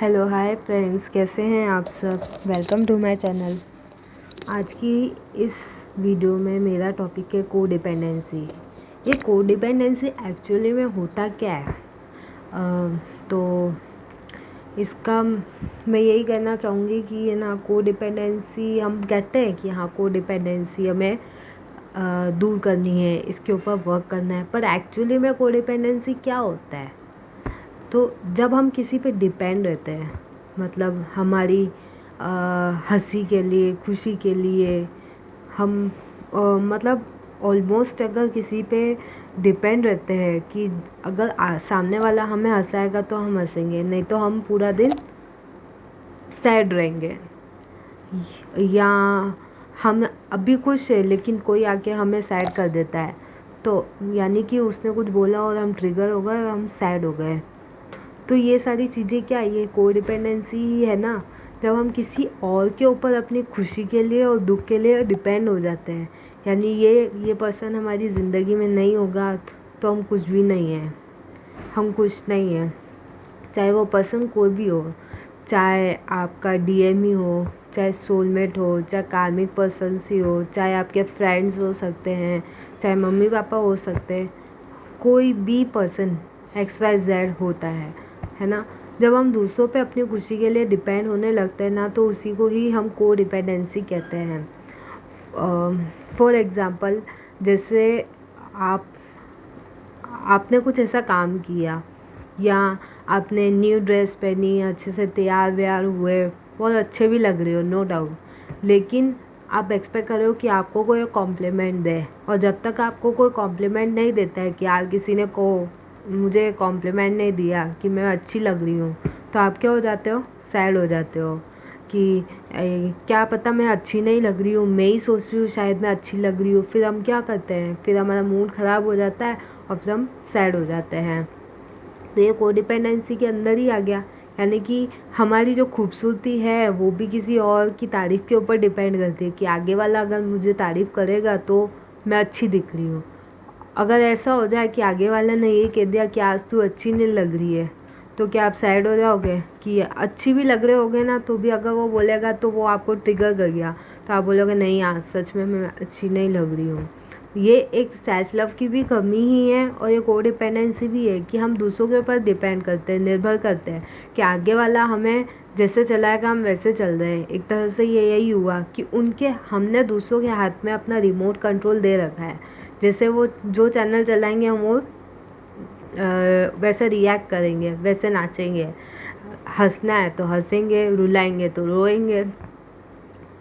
Hello hi friends, कैसे हैं आप सब। Welcome to my channel. आज की इस वीडियो में मेरा टॉपिक है कोडिपेंडेंसी। ये कोडिपेंडेंसी एक्चुअली में होता क्या है। तो इसका मैं यही कहना चाहूँगी कि ये ना कोडिपेंडेंसी हम कहते हैं कि हाँ कोडिपेंडेंसी हमें दूर करनी है, इसके ऊपर वर्क करना है, पर एक्चुअली में कोडिपेंडेंसी क्या होता है। तो जब हम किसी पे डिपेंड रहते हैं, मतलब हमारी हंसी के लिए, खुशी के लिए हम मतलब ऑलमोस्ट अगर किसी पे डिपेंड रहते हैं कि अगर सामने वाला हमें हंसाएगा तो हम हंसेंगे, नहीं तो हम पूरा दिन सैड रहेंगे। या हम अभी खुश है लेकिन कोई आके हमें सैड कर देता है, तो यानी कि उसने कुछ बोला और हम ट्रिगर हो गए और हम सैड हो गए। तो ये सारी चीज़ें क्या, ये कोडिपेंडेंसी ही है ना। जब हम किसी और के ऊपर अपनी खुशी के लिए और दुख के लिए डिपेंड हो जाते हैं, यानी ये पर्सन हमारी ज़िंदगी में नहीं होगा तो हम कुछ भी नहीं हैं, हम कुछ नहीं हैं। चाहे वो पर्सन कोई भी हो, चाहे आपका डीएम ही हो, चाहे सोलमेट हो, चाहे कार्मिक पर्सन ही हो, चाहे आपके फ्रेंड्स हो सकते हैं, चाहे मम्मी पापा हो सकते हैं, कोई भी पर्सन XYZ होता है ना। जब हम दूसरों पे अपनी खुशी के लिए डिपेंड होने लगते हैं ना, तो उसी को ही हम कोडिपेंडेंसी कहते हैं। फॉर एग्ज़ाम्पल, जैसे आप आपने कुछ ऐसा काम किया, या आपने न्यू ड्रेस पहनी, अच्छे से तैयार व्यार हुए, बहुत अच्छे भी लग रहे हो, नो डाउट, लेकिन आप एक्सपेक्ट कर रहे हो कि आपको कोई कॉम्प्लीमेंट दे, और जब तक आपको कोई कॉम्प्लीमेंट नहीं देता है कि यार किसी ने को मुझे कॉम्प्लीमेंट नहीं दिया कि मैं अच्छी लग रही हूँ, तो आप क्या हो जाते हो, सैड हो जाते हो कि क्या पता मैं अच्छी नहीं लग रही हूँ, मैं ही सोच रही हूँ शायद मैं अच्छी लग रही हूँ। फिर हम क्या करते हैं, फिर हमारा मूड ख़राब हो जाता है और फिर हम सैड हो जाते हैं। तो ये कोडिपेंडेंसी के अंदर ही आ गया, यानी कि हमारी जो खूबसूरती है वो भी किसी और की तारीफ़ के ऊपर डिपेंड करती है कि आगे वाला अगर मुझे तारीफ़ करेगा तो मैं अच्छी दिख रही हूँ। अगर ऐसा हो जाए कि आगे वाले ने ये कह दिया कि आज तू अच्छी नहीं लग रही है, तो क्या आप सैड हो जाओगे कि अच्छी भी लग रहे होगे ना, तो भी अगर वो बोलेगा तो वो आपको ट्रिगर कर गया, तो आप बोलोगे नहीं आज सच में मैं अच्छी नहीं लग रही हूँ। ये एक सेल्फ लव की भी कमी ही है, और ये कोडिपेंडेंसी भी है कि हम दूसरों के ऊपर डिपेंड करते हैं, निर्भर करते हैं कि आगे वाला हमें जैसे चलाएगा हम वैसे चल रहे हैं। एक तरह से ये यही हुआ कि हमने दूसरों के हाथ में अपना रिमोट कंट्रोल दे रखा है। जैसे वो जो चैनल चलाएंगे हम वो वैसे रिएक्ट करेंगे, वैसे नाचेंगे, हंसना है तो हंसेंगे, रुलाएंगे तो रोएंगे।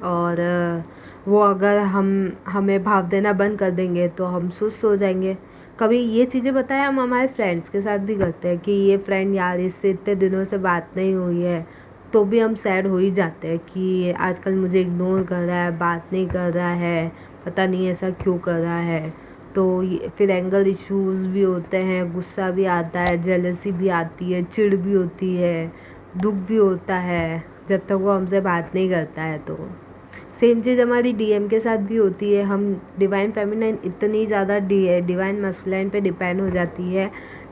और वो अगर हमें भाव देना बंद कर देंगे तो हम सुस्त हो जाएंगे। कभी ये चीज़ें बताया हम हमारे फ्रेंड्स के साथ भी करते हैं कि ये फ्रेंड यार इससे इतने दिनों से बात नहीं हुई है, तो भी हम सैड हो ही जाते हैं कि आजकल मुझे इग्नोर कर रहा है, बात नहीं कर रहा है, पता नहीं ऐसा क्यों कर रहा है। तो फिर एंगर इश्यूज़ भी होते हैं, गुस्सा भी आता है, जेलसी भी आती है, चिढ़ भी होती है, दुख भी होता है जब तक वो हमसे बात नहीं करता है। तो सेम चीज़ हमारी डीएम के साथ भी होती है। हम डिवाइन फेमिनाइन इतनी ज़्यादा डिवाइन मस्कुलाइन पे डिपेंड हो जाती है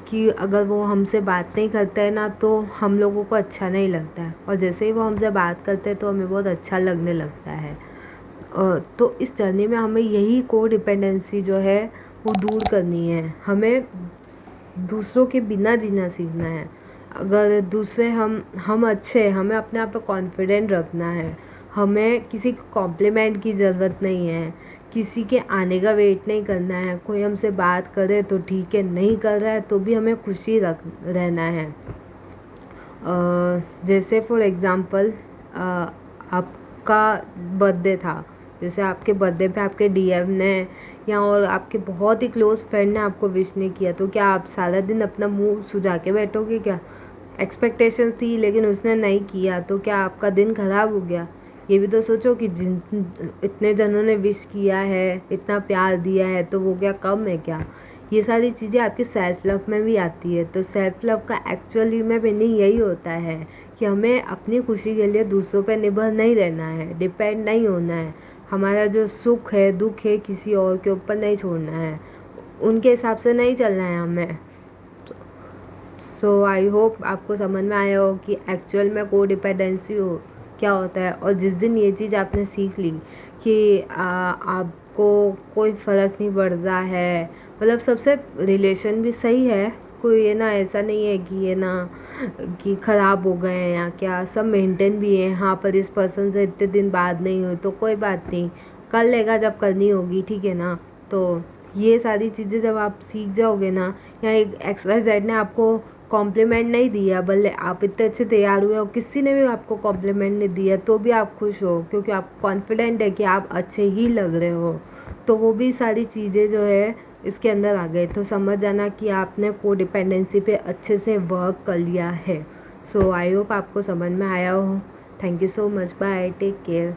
कि अगर वो हमसे बात नहीं करते हैं ना, तो हम लोगों को अच्छा नहीं लगता है, और जैसे ही वो हमसे बात करते हैं तो हमें बहुत अच्छा लगने लगता है। तो इस जर्नी में हमें यही को डिपेंडेंसी जो है वो दूर करनी है। हमें दूसरों के बिना जीना सीखना है। अगर दूसरे हम अच्छे हैं, हमें अपने आप पर कॉन्फिडेंट रखना है। हमें किसी को कॉम्प्लीमेंट की ज़रूरत नहीं है, किसी के आने का वेट नहीं करना है। कोई हमसे बात करे तो ठीक है, नहीं कर रहा है तो भी हमें खुशी रहना है। जैसे फॉर एग्ज़ाम्पल, आपका बर्थडे था, जैसे आपके बर्थडे पे आपके डीएम ने या और आपके बहुत ही क्लोज़ फ्रेंड ने आपको विश नहीं किया, तो क्या आप सारा दिन अपना मुंह सुजा के बैठोगे क्या। एक्सपेक्टेशंस थी लेकिन उसने नहीं किया, तो क्या आपका दिन ख़राब हो गया। ये भी तो सोचो कि जिन इतने जनों ने विश किया है, इतना प्यार दिया है, तो वो क्या कम है क्या। ये सारी चीज़ें आपके सेल्फ लव में भी आती है। तो सेल्फ लव का एक्चुअली में मीनिंग यही होता है कि हमें अपनी खुशी के लिए दूसरों पर निर्भर नहीं रहना है, डिपेंड नहीं होना है। हमारा जो सुख है, दुख है, किसी और के ऊपर नहीं छोड़ना है, उनके हिसाब से नहीं चलना है हमें। सो आई होप आपको समझ में आया हो कि एक्चुअल में को डिपेंडेंसी हो क्या होता है। और जिस दिन ये चीज़ आपने सीख ली कि आपको कोई फ़र्क नहीं पड़ता है, मतलब सबसे रिलेशन भी सही है, कोई ये ना ऐसा नहीं है कि ये ना कि ख़राब हो गए हैं या क्या, सब मेंटेन भी है। हाँ, पर इस पर्सन से इतने दिन बाद नहीं हुई तो कोई बात नहीं, कर लेगा जब करनी होगी, ठीक है ना। तो ये सारी चीज़ें जब आप सीख जाओगे ना, या एक XYZ ने आपको कॉम्प्लीमेंट नहीं दिया, भले आप इतने अच्छे तैयार हुए हो, किसी ने भी आपको कॉम्प्लीमेंट नहीं दिया तो भी आप खुश हो क्योंकि आप कॉन्फिडेंट है कि आप अच्छे ही लग रहे हो, तो वो भी सारी चीज़ें जो है इसके अंदर आ गए। तो समझ जाना कि आपने को डिपेंडेंसी पे अच्छे से वर्क कर लिया है। सो आई होप आपको समझ में आया हो। Thank you so much, bye, take care.